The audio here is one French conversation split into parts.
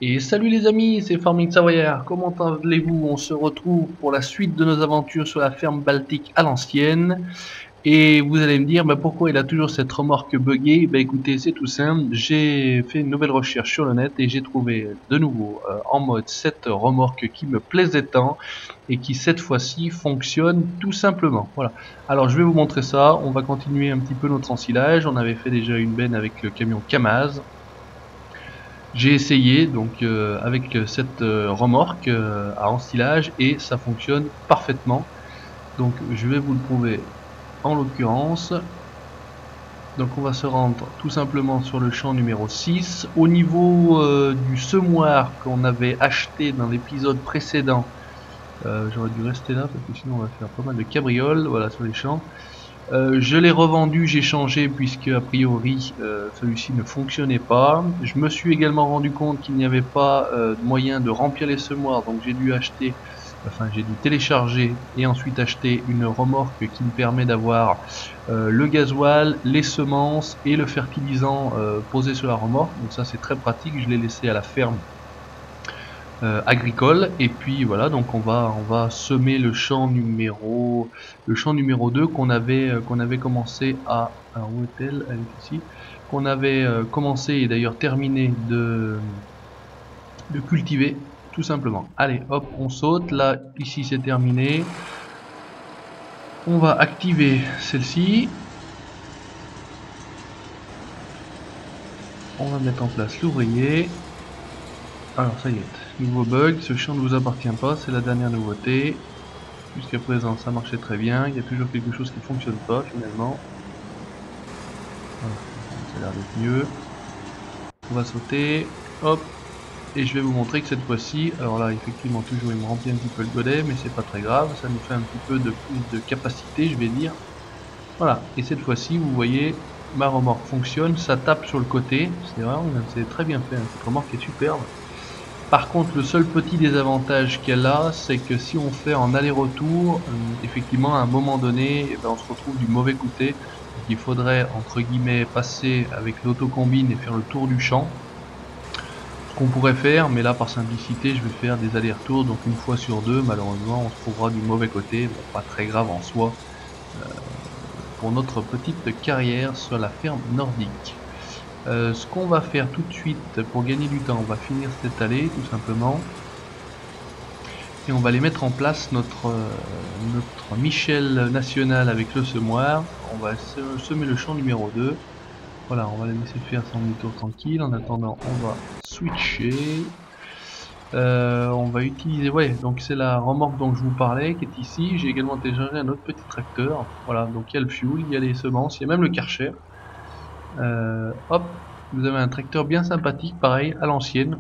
Et salut les amis, c'est Farming Savoyard, comment allez-vous? On se retrouve pour la suite de nos aventures sur la ferme Baltique à l'ancienne. Et vous allez me dire, pourquoi il a toujours cette remorque buggée? Écoutez, c'est tout simple, j'ai fait une nouvelle recherche sur le net et j'ai trouvé de nouveau en mode cette remorque qui me plaisait tant et qui cette fois-ci fonctionne tout simplement. Voilà. Alors je vais vous montrer ça, on va continuer un petit peu notre ensilage. On avait fait déjà une benne avec le camion Kamaz. J'ai essayé donc avec cette remorque à ensilage et ça fonctionne parfaitement. Donc je vais vous le prouver en l'occurrence. Donc on va se rendre tout simplement sur le champ numéro 6. Au niveau du semoir qu'on avait acheté dans l'épisode précédent, j'aurais dû rester là parce que sinon on va faire pas mal de cabrioles, voilà, sur les champs. Je l'ai revendu, j'ai changé puisque a priori celui-ci ne fonctionnait pas. Je me suis également rendu compte qu'il n'y avait pas de moyen de remplir les semoirs, donc j'ai dû télécharger et ensuite acheter une remorque qui me permet d'avoir le gasoil, les semences et le fertilisant posé sur la remorque. Donc ça c'est très pratique, je l'ai laissé à la ferme agricole. Et puis voilà, donc on va semer le champ numéro 2 qu'on avait commencé à, alors où est-elle? Elle est ici, qu'on avait commencé et d'ailleurs terminé de cultiver tout simplement. Allez hop, on saute là, ici c'est terminé, on va activer celle-ci, on va mettre en place l'ouvrier. Alors ça y est, nouveau bug, ce champ ne vous appartient pas, c'est la dernière nouveauté. Jusqu'à présent ça marchait très bien, il y a toujours quelque chose qui ne fonctionne pas finalement. Voilà, ça a l'air d'être mieux. On va sauter, hop, et je vais vous montrer que cette fois-ci, alors là effectivement toujours il me remplit un petit peu le godet, mais c'est pas très grave, ça nous fait un petit peu de plus de capacité je vais dire. Voilà, et cette fois-ci vous voyez, ma remorque fonctionne, ça tape sur le côté, c'est très bien fait, hein. Cette remorque est superbe. Par contre, le seul petit désavantage qu'elle a, c'est que si on fait en aller-retour, effectivement, à un moment donné, on se retrouve du mauvais côté. Donc, il faudrait, entre guillemets, passer avec l'autocombine et faire le tour du champ. Ce qu'on pourrait faire, mais là, par simplicité, je vais faire des allers-retours. Donc, une fois sur deux, malheureusement, on se trouvera du mauvais côté. Bon, pas très grave en soi, pour notre petite carrière sur la ferme nordique. Ce qu'on va faire tout de suite pour gagner du temps, on va finir cette allée tout simplement et on va aller mettre en place notre Michel national avec le semoir. On va semer le champ numéro 2. Voilà, on va la laisser faire son demi-tour tranquille. En attendant, on va switcher. On va utiliser, ouais, donc c'est la remorque dont je vous parlais qui est ici. J'ai également téléchargé un autre petit tracteur. Voilà, donc il y a le fuel, il y a les semences, il y a même le Karcher. Hop, vous avez un tracteur bien sympathique, pareil, à l'ancienne,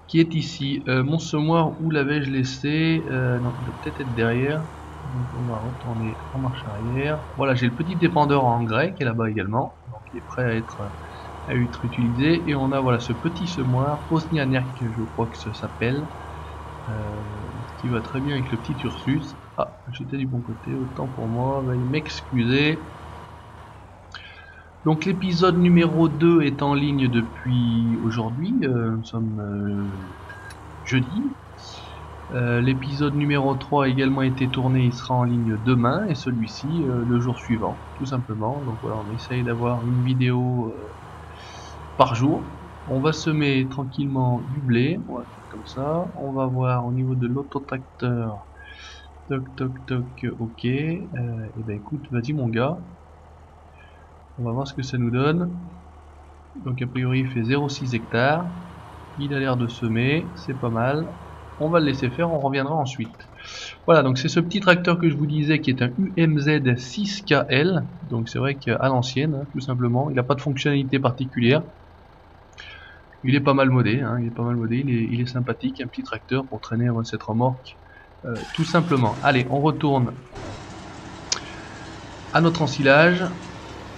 qui est ici. Mon semoir, où l'avais-je laissé? Non, il doit peut-être être derrière. Donc on va retourner en marche arrière. Voilà, j'ai le petit dépendeur en engrais qui est là-bas également, donc il est prêt à être utilisé. Et on a voilà ce petit semoir, Osnianerk, je crois que ça s'appelle, qui va très bien avec le petit Ursus. Ah, j'étais du bon côté, autant pour moi, veuillez m'excuser. Donc l'épisode numéro 2 est en ligne depuis aujourd'hui, nous sommes jeudi. L'épisode numéro 3 a également été tourné, il sera en ligne demain, et celui-ci le jour suivant, tout simplement. Donc voilà, on essaye d'avoir une vidéo par jour. On va semer tranquillement du blé, on va faire comme ça. On va voir au niveau de l'autotracteur, toc toc toc, ok. Et ben écoute, vas-y mon gars, on va voir ce que ça nous donne. Donc a priori il fait 0,6 hectares, il a l'air de semer, c'est pas mal. On va le laisser faire, on reviendra ensuite. Voilà, donc c'est ce petit tracteur que je vous disais qui est un UMZ 6KL, donc c'est vrai qu'à l'ancienne, hein, tout simplement, il n'a pas de fonctionnalité particulière. Il est pas mal modé, hein, il est sympathique, un petit tracteur pour traîner cette remorque, tout simplement. Allez, on retourne à notre ensilage.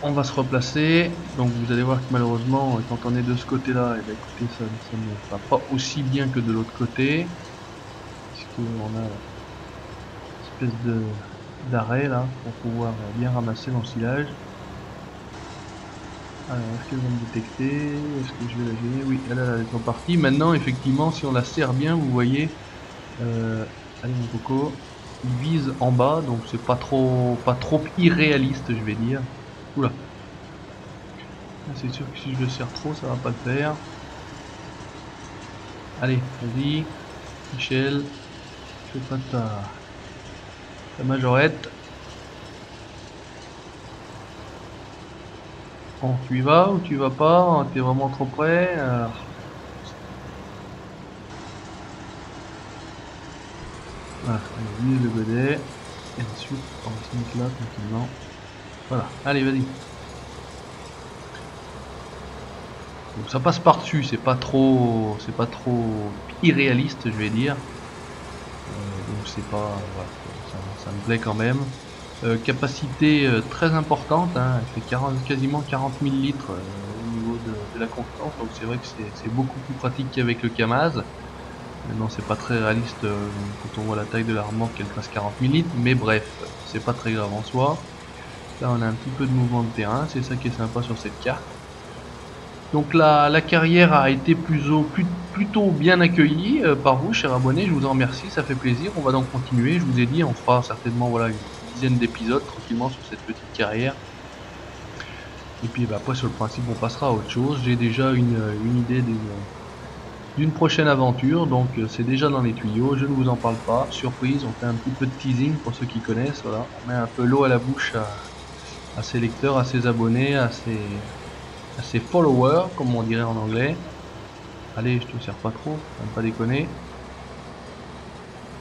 On va se replacer, donc vous allez voir que malheureusement quand on est de ce côté là, et écoutez, ça ne va pas aussi bien que de l'autre côté, puisqu'on a une espèce d'arrêt là pour pouvoir bien ramasser l'ensilage. Alors, est-ce qu'elle va me détecter? Est-ce que je vais la gêner? Oui, elle est en partie. Maintenant, effectivement, si on la serre bien, vous voyez, allez mon coco, il vise en bas, donc c'est pas trop irréaliste, je vais dire. Oula, c'est sûr que si je le serre trop, ça va pas le faire. Allez, vas-y, Michel, fais pas ta majorette. Bon, tu y vas ou tu y vas pas? T'es vraiment trop près? Voilà, allez, vise le godet. Et ensuite, on va se mettre là tranquillement. Voilà, allez, vas-y. Donc ça passe par-dessus, c'est pas trop irréaliste, je vais dire. Donc c'est pas, voilà, ça me plaît quand même. Capacité très importante, hein, elle fait quasiment 40 000 litres au niveau de la constance, donc c'est vrai que c'est beaucoup plus pratique qu'avec le Kamaz. Maintenant c'est pas très réaliste quand on voit la taille de la remorque qu'elle fasse 40 000 litres, mais bref, c'est pas très grave en soi. Là on a un petit peu de mouvement de terrain, c'est ça qui est sympa sur cette carte. Donc la carrière a été plutôt bien accueillie par vous, chers abonnés, je vous en remercie, ça fait plaisir. On va donc continuer, je vous ai dit, on fera certainement voilà, une dizaine d'épisodes tranquillement sur cette petite carrière. Et puis bah, après sur le principe on passera à autre chose. J'ai déjà une idée d'une prochaine aventure, donc c'est déjà dans les tuyaux, je ne vous en parle pas. Surprise, on fait un petit peu de teasing pour ceux qui connaissent, voilà. On met un peu l'eau à la bouche à ses lecteurs, à ses abonnés, à ses followers, comme on dirait en anglais. Allez, je te sers pas trop, faut pas déconner.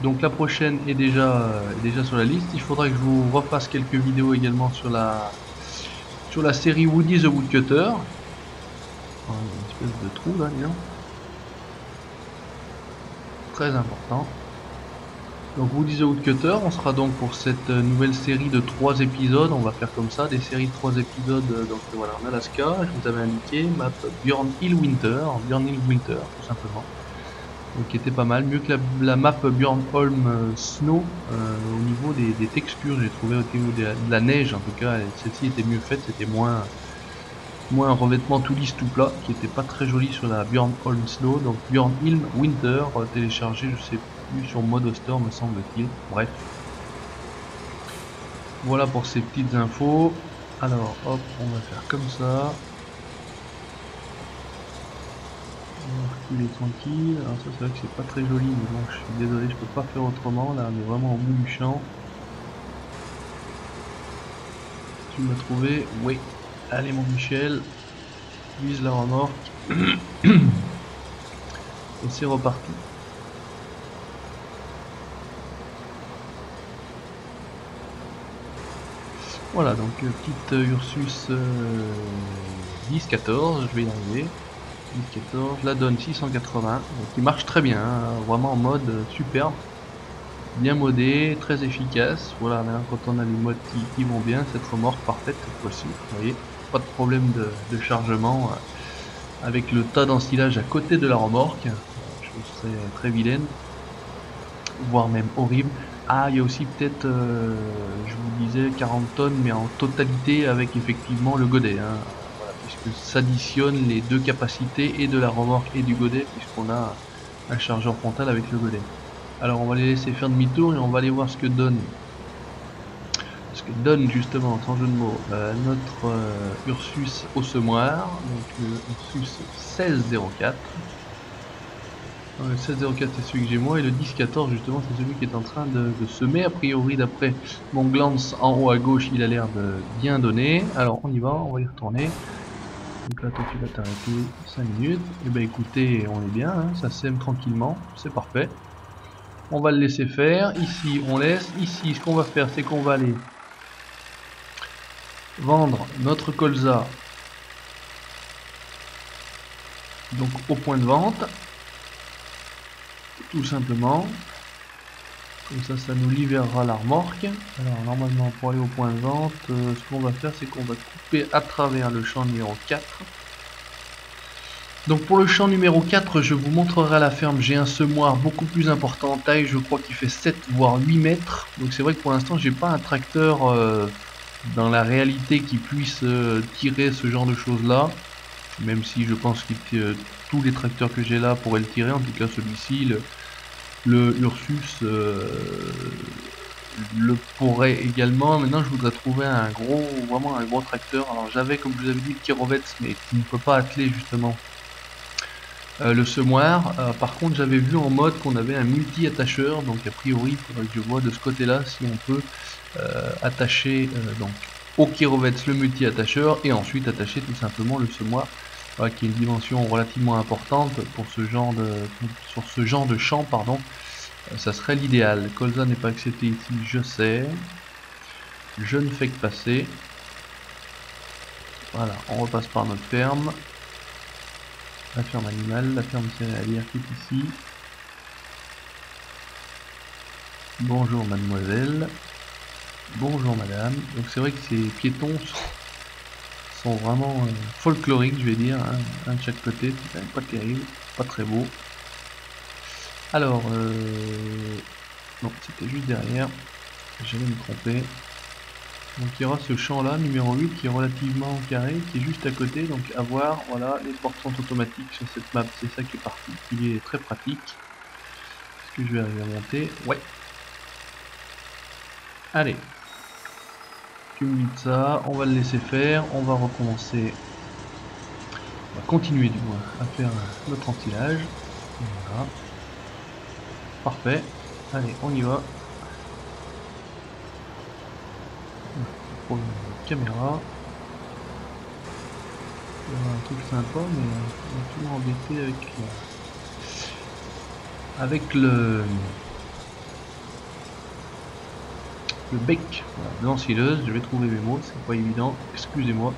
Donc la prochaine est déjà sur la liste. Il faudra que je vous refasse quelques vidéos également sur la série Woody the Woodcutter. Oh, il y a une espèce de trou là, disons. Très important. Donc Woody the Woodcutter, on sera donc pour cette nouvelle série de 3 épisodes. On va faire comme ça, des séries de 3 épisodes. Donc voilà, en Alaska, je vous avais indiqué, map Bjorn Hill Winter, tout simplement. Donc qui était pas mal, mieux que la map Bjornholm Snow au niveau des textures, j'ai trouvé au niveau de la neige en tout cas, celle-ci était mieux faite, c'était moins un revêtement tout lisse tout plat, qui était pas très joli sur la Bjornholm Snow. Donc Bjornholm Winter, téléchargé je sais plus sur Mode Store me semble-t-il, bref. Voilà pour ces petites infos. Alors hop, on va faire comme ça. Il est tranquille, alors ça c'est vrai que c'est pas très joli, mais bon je suis désolé, je peux pas faire autrement, là on est vraiment au bout du champ. Tu m'as trouvé? Oui. Allez mon Michel, vise la remorque. Et c'est reparti. Voilà, donc petite Ursus 10-14, je vais y arriver. 10-14, la donne 680, qui marche très bien, hein, vraiment en mode superbe. Bien modé, très efficace. Voilà, maintenant quand on a les modes qui vont bien, cette remorque parfaite cette fois-ci. Vous voyez, pas de problème de chargement avec le tas d'ensilage à côté de la remorque. Je trouve que c'est très vilaine, voire même horrible. Ah, il y a aussi peut-être, je vous disais 40 tonnes, mais en totalité avec effectivement le godet. Hein. Voilà, puisque s'additionnent les deux capacités et de la remorque et du godet, puisqu'on a un chargeur frontal avec le godet. Alors on va les laisser faire demi-tour et on va aller voir ce que donne justement, sans jeu de mots, notre Ursus au semoir, donc le Ursus 1604. Le 1604 c'est celui que j'ai moi et le 1014 justement c'est celui qui est en train de semer. A priori d'après mon glance en haut à gauche il a l'air de bien donner. Alors on y va, on va y retourner. Donc là toi tu vas t'arrêter 5 minutes. Et ben écoutez on est bien, hein, ça sème tranquillement, c'est parfait. On va le laisser faire, ici on laisse, ici ce qu'on va faire c'est qu'on va aller vendre notre colza donc au point de vente, tout simplement. Comme ça nous libérera la remorque. Alors normalement pour aller au point de vente, ce qu'on va faire c'est qu'on va couper à travers le champ numéro 4. Donc pour le champ numéro 4, je vous montrerai à la ferme, j'ai un semoir beaucoup plus important en taille, je crois qu'il fait 7 voire 8 mètres. Donc c'est vrai que pour l'instant j'ai pas un tracteur dans la réalité qu'il puisse tirer ce genre de choses là, même si je pense que tous les tracteurs que j'ai là pourraient le tirer, en tout cas celui-ci, le Ursus le pourrait également. Maintenant je voudrais trouver vraiment un gros tracteur. Alors j'avais, comme je vous avais dit, le Kirovets, mais qui ne peut pas atteler justement le semoir. Par contre j'avais vu en mode qu'on avait un multi-attacheur, donc a priori il faudrait que je vois de ce côté là si on peut attacher donc au Kirovets le multi-attacheur et ensuite attacher tout simplement le semoir, qui est une dimension relativement importante pour sur ce genre de champ, pardon. Ça serait l'idéal. Colza n'est pas accepté ici, je sais. Je ne fais que passer. Voilà, on repasse par notre ferme. La ferme animale, la ferme céréalière qui est ici. Bonjour mademoiselle. Bonjour madame. Donc c'est vrai que ces piétons sont vraiment folkloriques, je vais dire, hein, un de chaque côté. C'est quand même pas terrible, pas très beau. Alors, non, c'était juste derrière. J'allais me tromper. Donc il y aura ce champ là, numéro 8, qui est relativement carré, qui est juste à côté, donc à voir, voilà, les portes sont automatiques sur cette map, c'est ça qui est particulier, très pratique. Est-ce que je vais arriver à monter? Ouais. Allez. Tu me dis ça, on va le laisser faire, on va recommencer, on va continuer du moins à faire notre ensilage. Voilà. Parfait. Allez, on y va. Pour une caméra. Il y aura un truc sympa, mais on est toujours embêté avec le bec, voilà, de l'ensileuse. Je vais trouver mes mots, c'est pas évident, excusez-moi.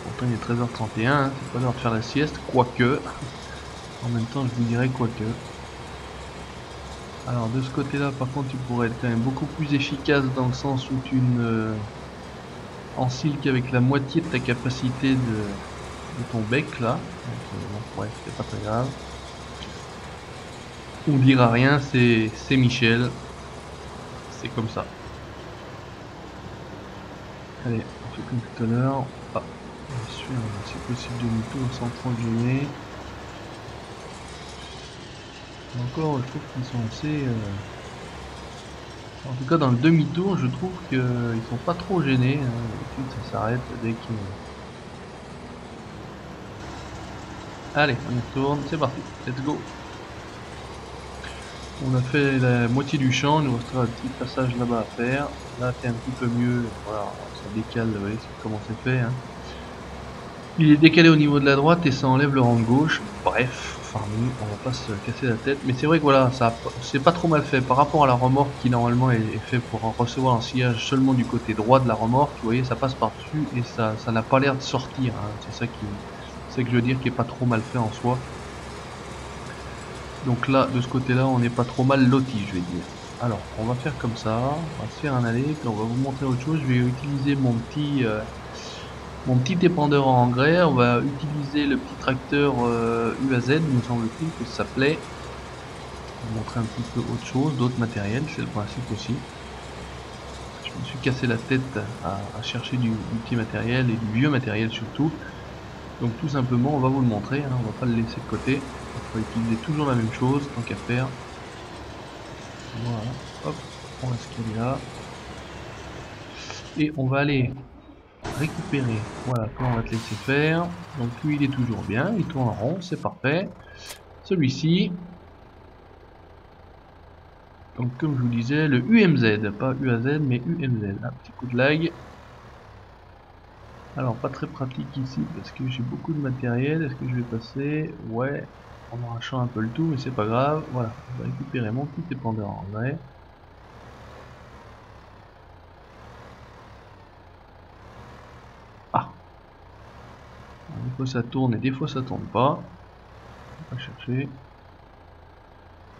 Pourtant il est 13h31, hein, c'est pas l'heure de faire la sieste, quoique. En même temps je vous dirais quoique. Alors de ce côté là par contre tu pourrais être quand même beaucoup plus efficace dans le sens où tu ne ensiles qu'avec la moitié de ta capacité de ton bec là. Donc bon, ouais, c'est pas très grave. On dira rien, c'est Michel. C'est comme ça. Allez, on fait comme tout à l'heure. Ah, bien sûr, c'est possible demi-tour sans trop gêner. Encore, je trouve qu'ils sont assez... En tout cas, dans le demi-tour, je trouve qu'ils sont pas trop gênés. Hein. D'habitude, ça s'arrête dès que... Allez, on y retourne, c'est parti, let's go. On a fait la moitié du champ, il nous restera un petit passage là-bas à faire. Là, c'est un petit peu mieux, voilà, ça décale, vous voyez comment c'est fait. Hein. Il est décalé au niveau de la droite et ça enlève le rang de gauche. Bref, enfin nous, on va pas se casser la tête. Mais c'est vrai que voilà, c'est pas trop mal fait par rapport à la remorque qui normalement est fait pour recevoir un sillage seulement du côté droit de la remorque. Vous voyez, ça passe par-dessus et ça n'a pas l'air de sortir. Hein. C'est ça que je veux dire, qui est pas trop mal fait en soi. Donc là, de ce côté-là, on n'est pas trop mal loti, je vais dire. Alors, on va faire comme ça, on va se faire un aller, puis on va vous montrer autre chose. Je vais utiliser mon petit épandeur en engrais. On va utiliser le petit tracteur UAZ, me semble-t-il que ça s'appelait. On va montrer un petit peu autre chose, d'autres matériels, c'est le principe aussi. Je me suis cassé la tête à chercher du petit matériel et du vieux matériel surtout. Donc tout simplement, on va vous le montrer, hein, on va pas le laisser de côté. On va utiliser toujours la même chose, tant qu'à faire. Voilà, hop, on va ce qu'il y a là. Et on va aller récupérer, voilà, toi on va te laisser faire. Donc lui il est toujours bien, il tourne en rond, c'est parfait. Celui-ci, donc comme je vous disais, le UMZ, pas UAZ mais UMZ, un petit coup de lag. Alors pas très pratique ici parce que j'ai beaucoup de matériel, est-ce que je vais passer? Ouais, en arrachant un peu le tout mais c'est pas grave. Voilà, on va récupérer mon petit épandeur en vrai. Ah, des fois ça tourne et des fois ça tourne pas. On va chercher.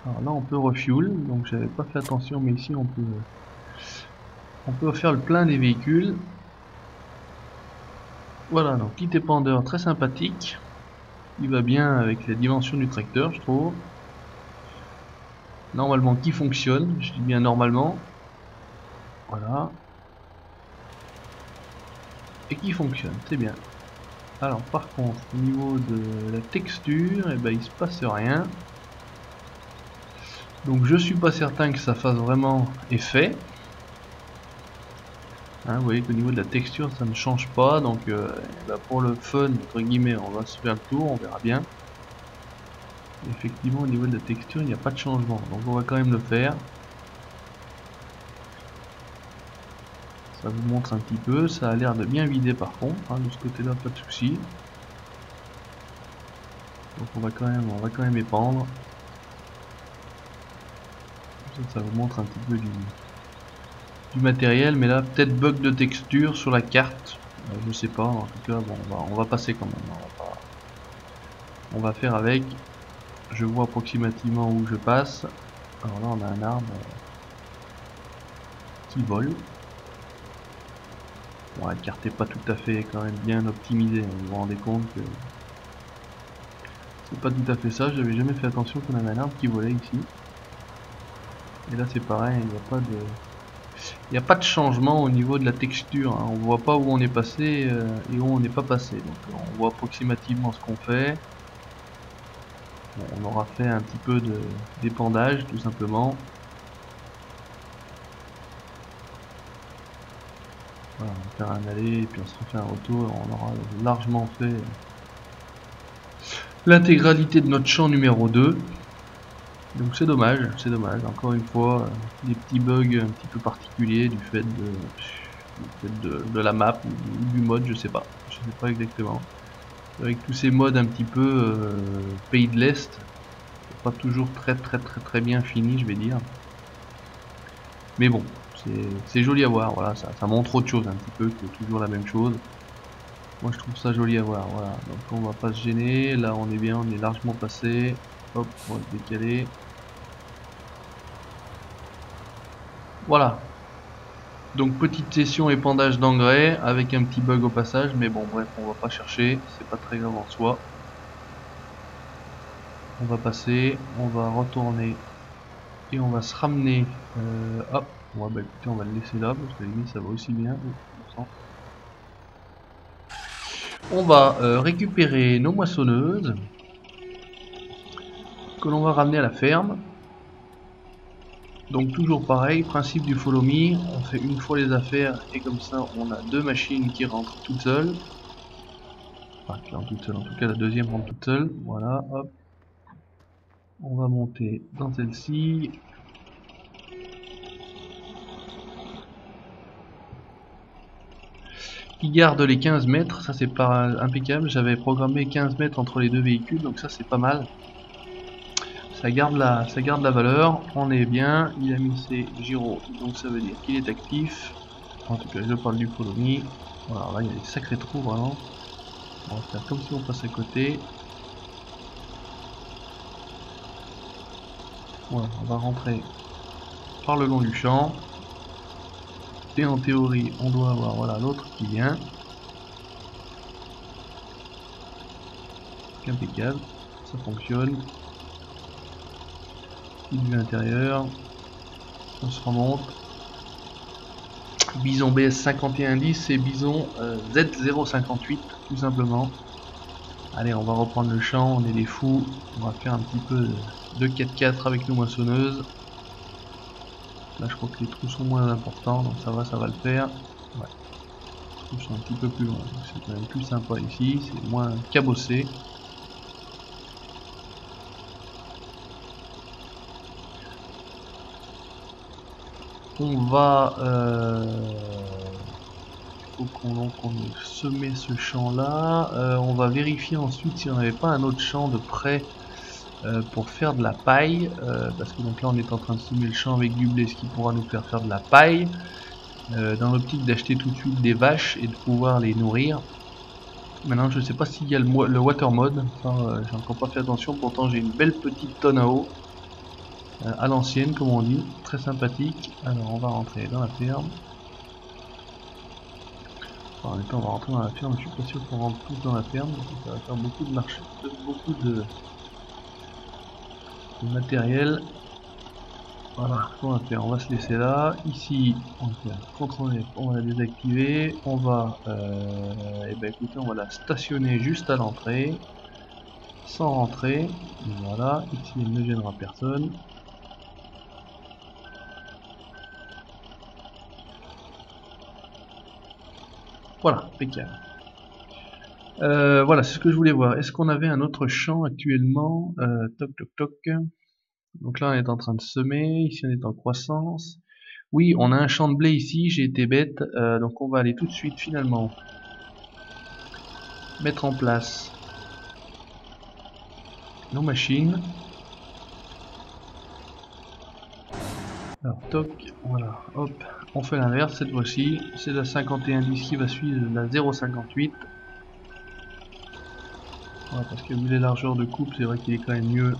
Alors là on peut refuel, donc j'avais pas fait attention mais ici on peut faire le plein des véhicules. Voilà, donc petit épandeur très sympathique. Il va bien avec la dimension du tracteur je trouve. Normalement qui fonctionne, je dis bien normalement. Voilà. et qui fonctionne, c'est bien. Alors par contre, au niveau de la texture, eh ben, il se passe rien. Donc je suis pas certain que ça fasse vraiment effet. Hein, vous voyez qu'au niveau de la texture, ça ne change pas. Donc bah, pour le fun, entre guillemets, on va se faire le tour, on verra bien. Et effectivement, au niveau de la texture, il n'y a pas de changement. Donc on va quand même le faire. Ça vous montre un petit peu. Ça a l'air de bien vider par contre. Hein, de ce côté-là, pas de souci. Donc on va quand même épandre. Ça vous montre un petit peu du matériel, mais là peut-être bug de texture sur la carte. Je sais pas. En tout cas, bon, on va passer quand même. On va faire avec. Je vois approximativement où je passe. Alors là, on a un arbre qui vole. Bon, la carte n'est pas tout à fait quand même bien optimisée. Vous vous rendez compte que c'est pas tout à fait ça. J'avais jamais fait attention qu'on avait un arbre qui volait ici. Et là, c'est pareil. Il n'y a pas de changement au niveau de la texture. Hein. On voit pas où on est passé et où on n'est pas passé. Donc, on voit approximativement ce qu'on fait. Bon, on aura fait un petit peu d'épandage, tout simplement. Voilà, on va faire un aller et puis on se refait un retour. On aura largement fait l'intégralité de notre champ numéro 2. Donc c'est dommage, encore une fois, des petits bugs un petit peu particuliers du fait de la map ou du mode, je sais pas exactement. Avec tous ces modes un petit peu pays de l'Est, pas toujours très bien fini, je vais dire. Mais bon, c'est joli à voir, voilà, ça montre autre chose un petit peu que toujours la même chose. Moi je trouve ça joli à voir, voilà. Donc on va pas se gêner, là on est bien, on est largement passé. Hop, on va se décaler. Voilà. Donc petite session épandage d'engrais avec un petit bug au passage, mais bon bref, on va pas chercher, c'est pas très grave en soi. On va passer, on va retourner et on va se ramener. Hop, ouais, bah écoutez, on va le laisser là parce que la limite ça va aussi bien. On va récupérer nos moissonneuses que l'on va ramener à la ferme. Donc toujours pareil, principe du follow me, on fait une fois les affaires et comme ça on a deux machines qui rentrent toutes seules. Enfin qui rentrent toutes seules, en tout cas la deuxième rentre toute seule. Voilà, hop. On va monter dans celle-ci. Qui garde les 15 mètres, ça c'est pas impeccable, j'avais programmé 15 mètres entre les deux véhicules, donc ça c'est pas mal. Ça garde la valeur, on est bien, il a mis ses gyros, donc ça veut dire qu'il est actif. En tout cas je parle du follow me. Voilà, là il y a des sacrés trous vraiment. On va faire comme si on passe à côté. Voilà, on va rentrer par le long du champ. Et en théorie on doit avoir voilà l'autre qui vient. Impeccable, ça fonctionne. Vue intérieur, on se remonte. Bison BS 5110 et Bison Z058 tout simplement. Allez, on va reprendre le champ, on est des fous, on va faire un petit peu de 4x4 avec nos moissonneuses. Là je crois que les trous sont moins importants, donc ça va le faire. Ouais. Les trous sont un petit peu plus loin, c'est quand même plus sympa ici, c'est moins cabossé. On va faut qu'on ait semé ce champ là. On va vérifier ensuite si on n'avait pas un autre champ de près pour faire de la paille, parce que donc là on est en train de semer le champ avec du blé, ce qui pourra nous faire de la paille, dans l'optique d'acheter tout de suite des vaches et de pouvoir les nourrir. Maintenant je sais pas s'il y a le water mode, enfin, j'ai encore pas fait attention, pourtant j'ai une belle petite tonne à eau. À l'ancienne comme on dit, très sympathique. Alors on va rentrer dans la ferme. Enfin, en même temps on va rentrer dans la ferme, je suis pas sûr qu'on rentre tous dans la ferme, donc ça va faire beaucoup de marché, beaucoup de matériel. Voilà, ce qu'on va faire, on va se laisser là. Ici, on va faire CTRL F, on va la désactiver. On va, eh ben écoutez, on va la stationner juste à l'entrée, sans rentrer. Voilà, ici elle ne gênera personne. Voilà, impeccable. Voilà, c'est ce que je voulais voir. Est-ce qu'on avait un autre champ actuellement? Toc toc toc. Donc là, on est en train de semer. Ici, on est en croissance. Oui, on a un champ de blé ici. J'ai été bête. Donc on va aller tout de suite, finalement, mettre en place nos machines. Alors, toc, voilà, hop, on fait l'inverse cette fois-ci. C'est la 5110 qui va suivre la 058. Voilà, parce que vu les largeurs de coupe, c'est vrai qu'il est quand même mieux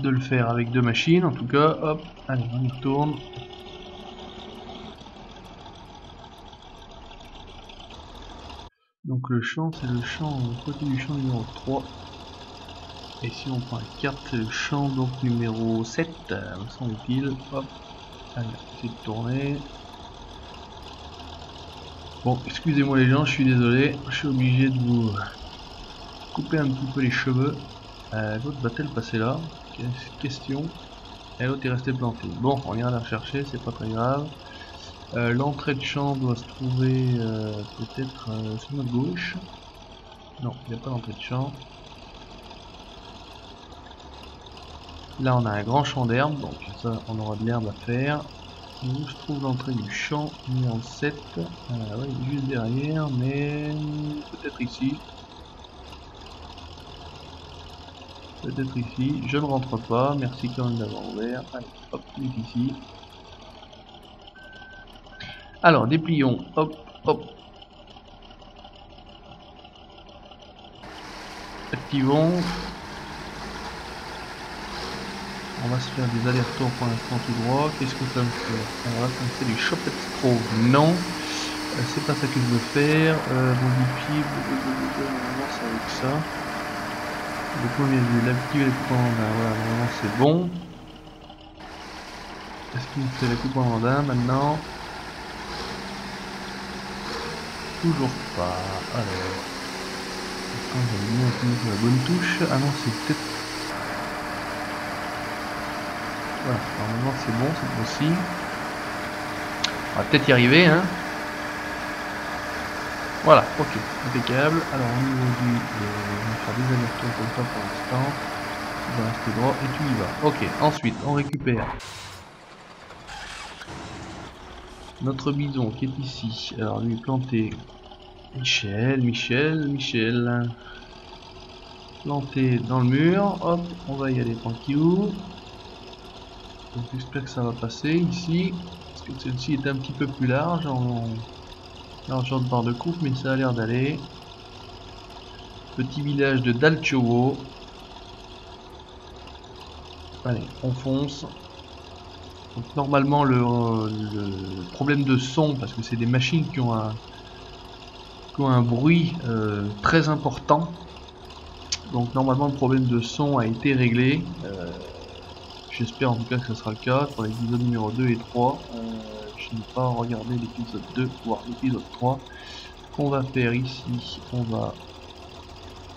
de le faire avec deux machines. En tout cas, hop, allez, on y retourne. Donc le champ, c'est le champ, côté du champ numéro 3. Et si on prend la carte, c'est le champ donc numéro 7, me semble-t-il. Hop, allez, essayer de tourner. Bon, excusez-moi les gens, je suis désolé, je suis obligé de vous couper un petit peu les cheveux. L'autre va-t-elle passer là? Question. Et l'autre est resté planté. Bon, on ira la rechercher, c'est pas très grave. L'entrée de champ doit se trouver peut-être sur notre gauche. Non, il n'y a pas d'entrée de champ. Là, on a un grand champ d'herbe, donc ça, on aura de l'herbe à faire. Où se trouve l'entrée du champ numéro 7? Ouais, il est juste derrière, mais peut-être ici. Peut-être ici. Je ne rentre pas. Merci quand même d'avoir ouvert. Allez, hop, il est ici. Alors, déplions. Hop, hop. Activons. On va se faire des allers-retours pour l'instant tout droit. Qu'est-ce que ça me fait? Alors là, ça me fait du Choppet Strove. Non. C'est pas ça que je veux faire. Modifier. Normalement, c'est avec ça. Donc, on vient de l'activer les coupes en mandin. Voilà, normalement, c'est bon. Est-ce qu'il me fait la coupe en mandin maintenant? Toujours pas. Alors. Attends, j'avais bien appuyé sur la bonne touche. Ah non, c'est peut-être. Voilà, normalement c'est bon cette fois-ci. On va peut-être y arriver, hein. Voilà, ok, impeccable. Alors au niveau du... on va faire des allers-retours comme ça pour l'instant. Tu vas rester droit et tu y vas. Ok, ensuite on récupère notre bison qui est ici. Alors lui planter Michel. Planté dans le mur. Hop, on va y aller tranquillou. Donc j'espère que ça va passer ici. Parce que celle-ci est un petit peu plus large en largeur de barre de coupe, mais ça a l'air d'aller. Petit village de Dalchovo. Allez, on fonce. Donc normalement le problème de son, parce que c'est des machines qui ont un bruit très important. Donc normalement le problème de son a été réglé. J'espère en tout cas que ce sera le cas pour l'épisode numéro 2 et 3. Je n'ai pas regardé l'épisode 2, voire l'épisode 3. Ce qu'on va faire ici, on va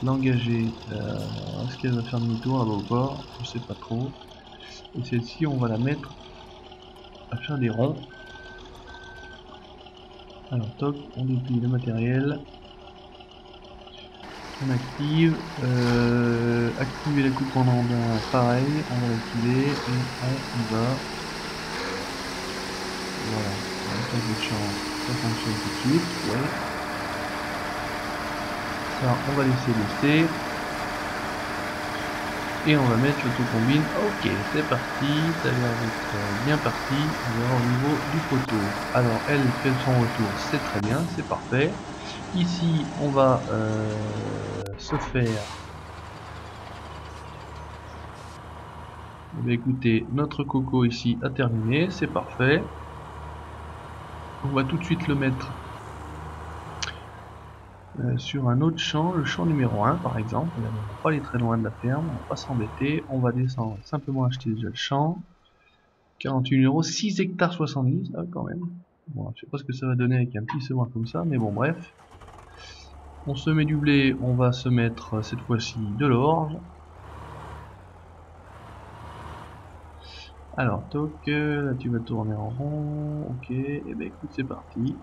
l'engager. Est-ce qu'elle va faire demi-tour là-bas ou pas? Je sais pas trop. Et celle-ci, on va la mettre à faire des ronds. Alors, toc, on déplie le matériel. On active. Activer la coupe en mandin, pareil, on va l'activer et on y va. Voilà, ça fonctionne tout de suite. Ouais. Ça, on va laisser. Et on va mettre l'autocombine. Ok, c'est parti, ça a l'air d'être bien parti. On verra au niveau du poteau. Alors elle fait son retour, c'est très bien, c'est parfait. Ici on va se faire... écoutez, notre coco ici a terminé, c'est parfait. On va tout de suite le mettre sur un autre champ, le champ numéro 1 par exemple. Là, on va pas aller très loin de la ferme, on va pas s'embêter, on va descendre, simplement acheter déjà le champ. 48 euros, 6 hectares 70, ah, quand même. Bon, je sais pas ce que ça va donner avec un petit semoir comme ça, mais bon, bref. On se met du blé, on va se mettre cette fois-ci de l'orge. Alors, toc, là tu vas tourner en rond, ok, et ben écoute, c'est parti.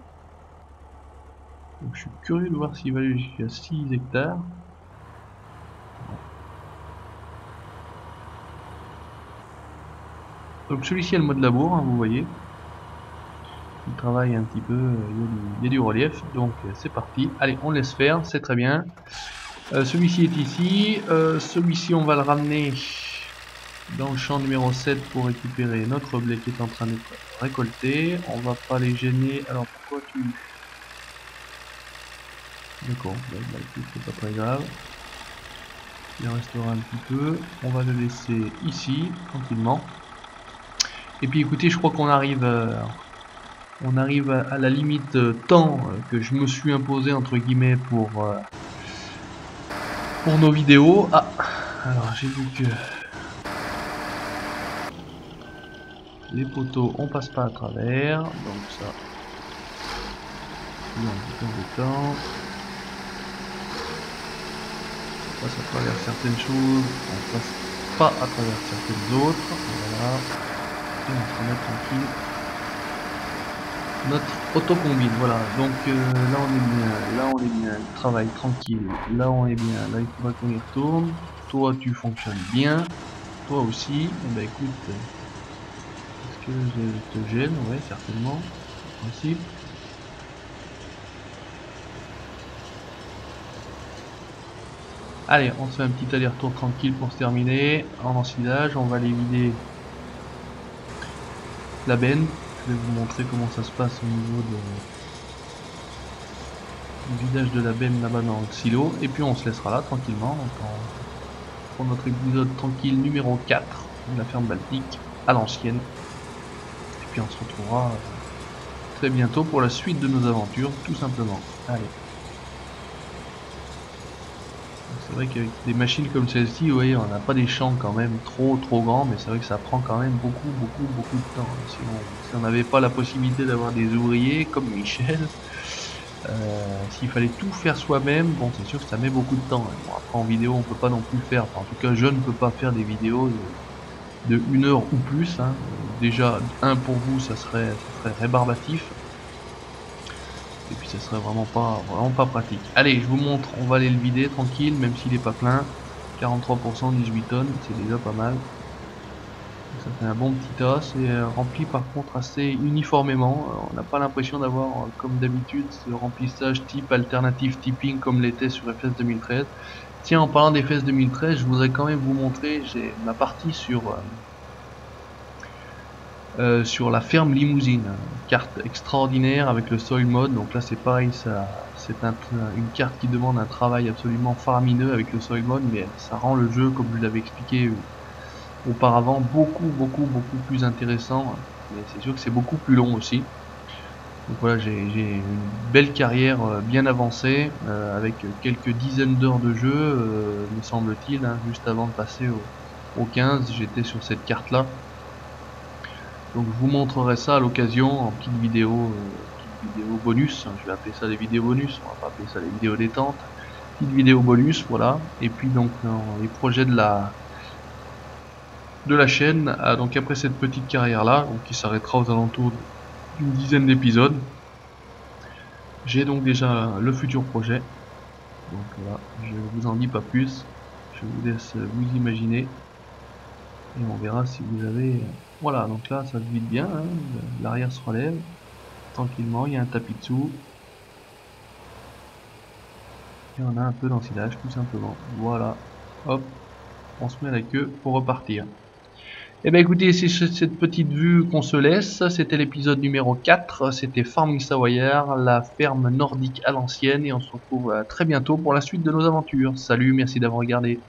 Donc, je suis curieux de voir s'il va aller jusqu'à 6 hectares. Donc celui-ci a le mode labour, hein, vous voyez. Il travaille un petit peu, il y a du relief, donc c'est parti. Allez, on laisse faire, c'est très bien. Celui-ci est ici, celui-ci on va le ramener dans le champ numéro 7 pour récupérer notre blé qui est en train d'être récolté. On va pas les gêner, alors pourquoi tu... D'accord, bah, écoute, c'est pas très grave. Il restera un petit peu, on va le laisser ici, tranquillement. Et puis écoutez, je crois qu'on arrive... on arrive à la limite temps que je me suis imposé entre guillemets pour nos vidéos. Ah, alors j'ai vu que les poteaux on passe pas à travers, donc ça c'est embêtant. On passe à travers certaines choses, on passe pas à travers certaines autres. Voilà, et on se remet tranquille. Notre auto-combine, voilà, donc là on est bien, là on est bien, travail tranquille, là on est bien, là il faudra qu'on y retourne, toi tu fonctionnes bien, toi aussi, et ben écoute, est-ce que je te gêne? Ouais, certainement, en principe. Allez, on se fait un petit aller-retour tranquille pour se terminer, en ensilage, on va aller vider la benne, je vais vous montrer comment ça se passe au niveau du vidage de la benne là-bas dans le silo, et puis on se laissera là tranquillement, donc pour notre épisode tranquille numéro 4 de la ferme Baltique à l'ancienne. Et puis on se retrouvera très bientôt pour la suite de nos aventures, tout simplement. Allez. C'est vrai qu'avec des machines comme celle-ci, vous voyez, on n'a pas des champs quand même trop grands, mais c'est vrai que ça prend quand même beaucoup de temps. Si on n'avait pas la possibilité d'avoir des ouvriers comme Michel, s'il fallait tout faire soi-même, bon c'est sûr que ça met beaucoup de temps. Bon, après en vidéo on peut pas non plus le faire, enfin, en tout cas je ne peux pas faire des vidéos de 1 heure ou plus, hein. Déjà pour vous ça serait rébarbatif, et puis ça serait vraiment pas pratique. Allez, je vous montre, on va aller le vider tranquille, même s'il est pas plein. 43%, 18 tonnes, c'est déjà pas mal. Ça fait un bon petit tas, c'est rempli par contre assez uniformément. On n'a pas l'impression d'avoir comme d'habitude ce remplissage type alternative tipping comme l'était sur FS 2013. Tiens, en parlant des FS 2013, je voudrais quand même vous montrer, j'ai ma partie sur la ferme Limousine, carte extraordinaire avec le soil mode. Donc là c'est pareil, c'est une carte qui demande un travail absolument faramineux avec le soil mode, mais ça rend le jeu, comme je l'avais expliqué auparavant, beaucoup plus intéressant. Mais c'est sûr que c'est beaucoup plus long aussi. Donc voilà, j'ai une belle carrière bien avancée, avec quelques dizaines d'heures de jeu, me semble-t-il, hein. Juste avant de passer au 15, j'étais sur cette carte là. Donc je vous montrerai ça à l'occasion en petite vidéo bonus. Je vais appeler ça des vidéos bonus, on va pas appeler ça des vidéos détente. Petite vidéo bonus, voilà. Et puis donc dans les projets de la chaîne, donc après cette petite carrière là, donc qui s'arrêtera aux alentours d'une dizaine d'épisodes, j'ai donc déjà le futur projet. Donc voilà, je vous en dis pas plus, je vous laisse vous imaginer et on verra si vous avez... Voilà, donc là ça se vide bien, hein. L'arrière se relève tranquillement, il y a un tapis dessous et on a un peu d'ensilage tout simplement. Voilà, hop, on se met à la queue pour repartir. Et bien écoutez, c'est cette petite vue qu'on se laisse. C'était l'épisode numéro 4, c'était Farming Savoyard, la ferme nordique à l'ancienne, et on se retrouve très bientôt pour la suite de nos aventures. Salut, merci d'avoir regardé.